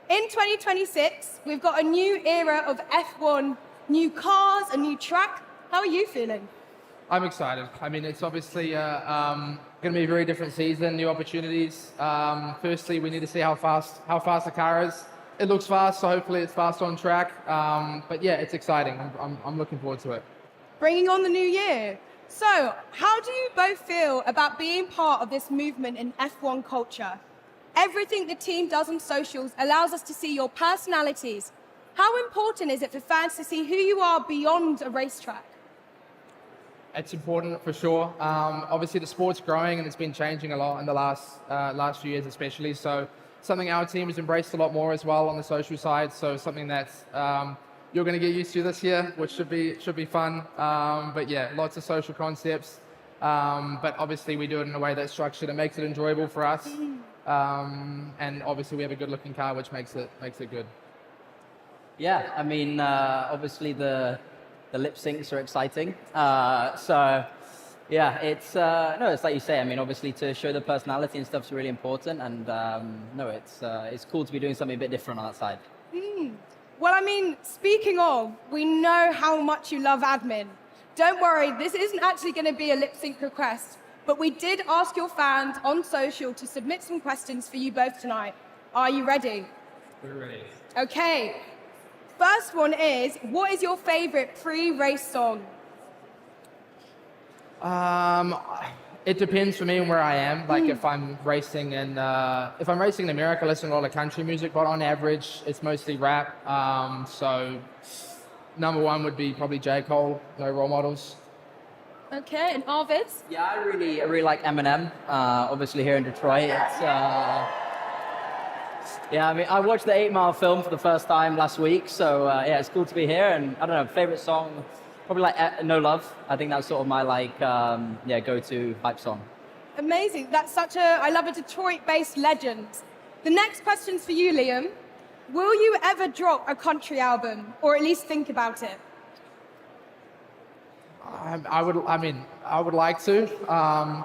in 2026, we've got a new era of F1, new cars, a new track. How are you feeling? I'm excited. I mean, it's obviously going to be a very different season, new opportunities. Firstly, we need to see how fast the car is. It looks fast, so hopefully it's fast on track. But yeah, it's exciting. I'm looking forward to it. Bringing on the new year. So, how do you both feel about being part of this movement in F1 culture? Everything the team does on socials allows us to see your personalities. How important is it for fans to see who you are beyond a racetrack? It's important for sure. Obviously, the sport's growing and it's been changing a lot in the last few years, especially. So, something our team has embraced a lot more as well on the social side. So, something that's you're going to get used to this year, which should be fun. But yeah, lots of social concepts. But obviously, we do it in a way that's structured and makes it enjoyable for us. And obviously, we have a good-looking car, which makes it good. Yeah, I mean, obviously the lip syncs are exciting. So yeah, it's it's like you say. I mean, obviously to show the personality and stuff is really important. And it's cool to be doing something a bit different on that side. Well, I mean, speaking of, we know how much you love admin. Don't worry, this isn't actually going to be a lip sync request, but we did ask your fans on social to submit some questions for you both tonight. Are you ready? We're ready. Okay. First one is, what is your favorite pre-race song? It depends for me on where I am. Like if I'm racing in America, I listen to a lot of country music, but on average, it's mostly rap. So number one would be probably J. Cole, No Role Models. Okay, and Arvid? Yeah, I really like Eminem. Obviously here in Detroit, it's yeah. I mean, I watched the 8 Mile film for the first time last week, so yeah, it's cool to be here. And I don't know, favorite song, probably like No Love. I think that's sort of my like go-to hype song. Amazing. That's I love a Detroit-based legend. The next question's for you, Liam. Will you ever drop a country album, or at least think about it? I would like to.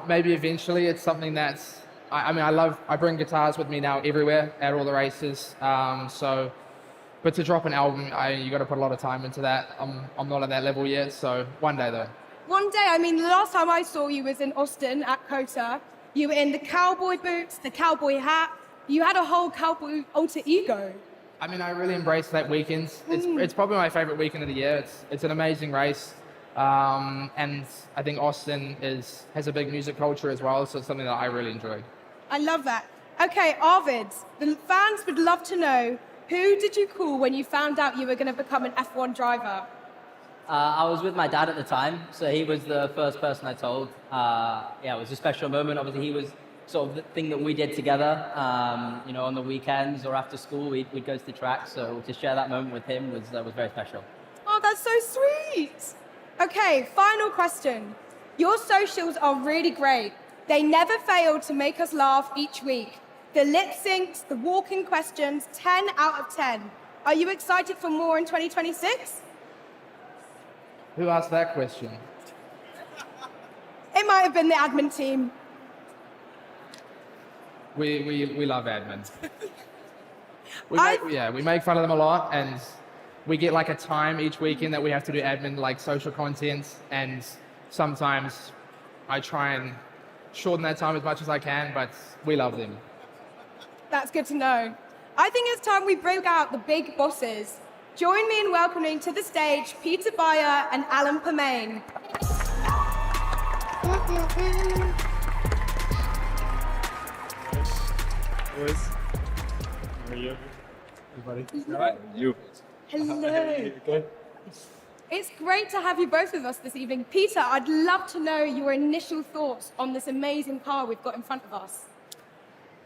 Maybe eventually. It's something that's. I bring guitars with me now everywhere at all the races. But to drop an album, you got to put a lot of time into that. I'm not at that level yet. So one day though. One day. I mean, the last time I saw you was in Austin at COTA. You were in the cowboy boots, the cowboy hat. You had a whole cowboy alter ego. I mean, I really embrace that weekend. It's probably my favorite weekend of the year. It's an amazing race. And I think Austin has a big music culture as well. So it's something that I really enjoy. I love that. Okay, Arvid, the fans would love to know, who did you call when you found out you were going to become an F1 driver? I was with my dad at the time, so he was the first person I told. Yeah, it was a special moment. Obviously, he was sort of the thing that we did together. On the weekends or after school, we'd go to the track. So to share that moment with him was very special. Oh, that's so sweet. Okay, final question. Your socials are really great. They never fail to make us laugh each week. The lip syncs, the walking questions, 10 out of 10. Are you excited for more in 2026? Who asked that question? It might have been the admin team. We love admin. We make fun of them a lot, and we get like a time each weekend that we have to do admin, like social content, and sometimes I try and shorten that time as much as I can, but we love them. That's good to know. I think it's time we broke out the big bosses. Join me in welcoming to the stage Peter Bayer and Alan Permain. Boys, how are you? Everybody? Hello. All right? You. Hello. Okay. It's great to have you both with us this evening. Peter, I'd love to know your initial thoughts on this amazing car we've got in front of us.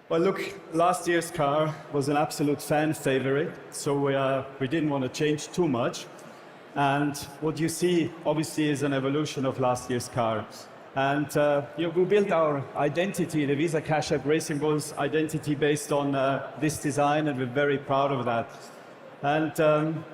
Well, look, last year's car was an absolute fan favorite, so we didn't want to change too much. And what you see, obviously, is an evolution of last year's car. And we built our identity, the Visa Cash App Racing Bulls identity, based on this design, and we're very proud of that. And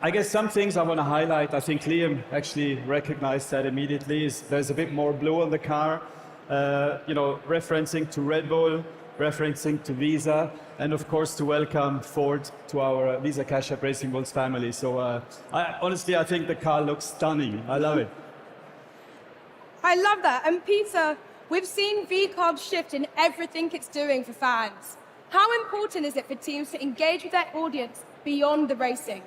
I guess some things I want to highlight, I think Liam actually recognized that immediately, is there's a bit more blue on the car, referencing to Red Bull, referencing to Visa, and of course to welcome Ford to our Visa Cash App Racing Bulls family. So honestly, I think the car looks stunning. I love it. I love that. And Peter, we've seen VCARB shift in everything it's doing for fans. How important is it for teams to engage with their audience beyond the racing?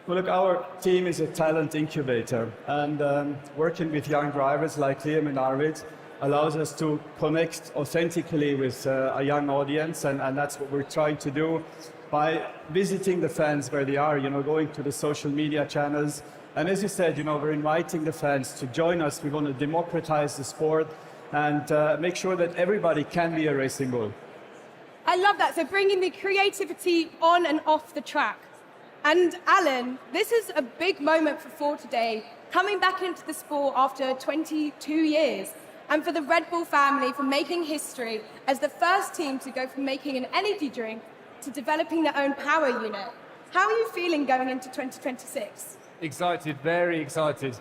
Well, look, our team is a talent incubator, and working with young drivers like Liam and Arvid allows us to connect authentically with a young audience, and that's what we're trying to do by visiting the fans where they are, going to the social media channels. And as you said, we're inviting the fans to join us. We want to democratize the sport and make sure that everybody can be a racing bull. I love that. So bringing the creativity on and off the track. And Alan, this is a big moment for Ford today, coming back into the sport after 22 years. And for the Red Bull family for making history as the first team to go from making an energy drink to developing their own power unit. How are you feeling going into 2026? Excited, very excited.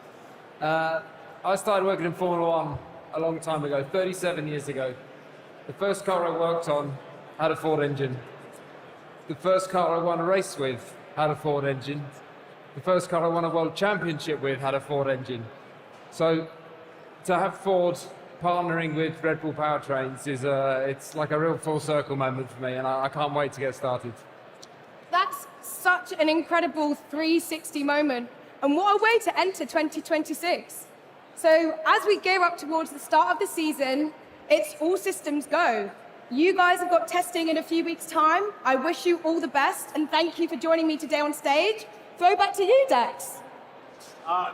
I started working in Formula One a long time ago, 37 years ago. The first car I worked on had a Ford engine. The first car I won a race with had a Ford engine. The first car I won a world championship with had a Ford engine. So to have Ford partnering with Red Bull powertrains is it's like a real full circle moment for me, and I can't wait to get started. That's such an incredible 360 moment, and what a way to enter 2026. So as we gear up towards the start of the season, it's all systems go. You guys have got testing in a few weeks' time. I wish you all the best, and thank you for joining me today on stage. Throw back to you, Dex.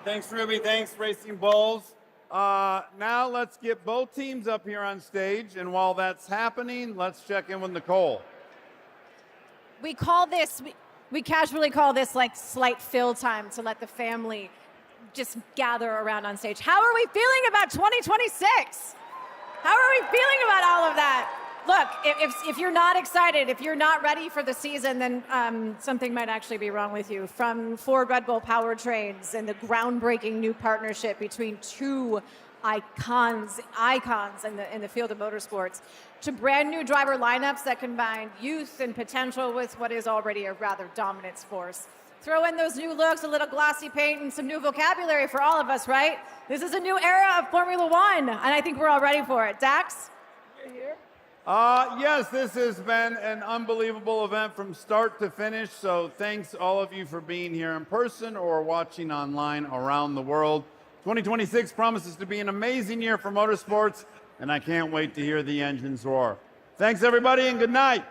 Thanks, Ruby. Thanks, Racing Bulls. Now let's get both teams up here on stage, and while that's happening, let's check in with Nicole. We call this, we casually call this like slight fill time to let the family just gather around on stage. How are we feeling about 2026? How are we feeling about all of that? Look, if you're not excited, if you're not ready for the season, then something might actually be wrong with you. From Ford Red Bull powertrains and the groundbreaking new partnership between two icons in the field of motorsports, to brand new driver lineups that combine youth and potential with what is already a rather dominant force. Throw in those new looks, a little glossy paint, and some new vocabulary for all of us, right? This is a new era of Formula One, and I think we're all ready for it. Dax? You're here? Yes, this has been an unbelievable event from start to finish, so thanks all of you for being here in person or watching online around the world. 2026 promises to be an amazing year for motorsports, and I can't wait to hear the engines roar. Thanks, everybody, and good night.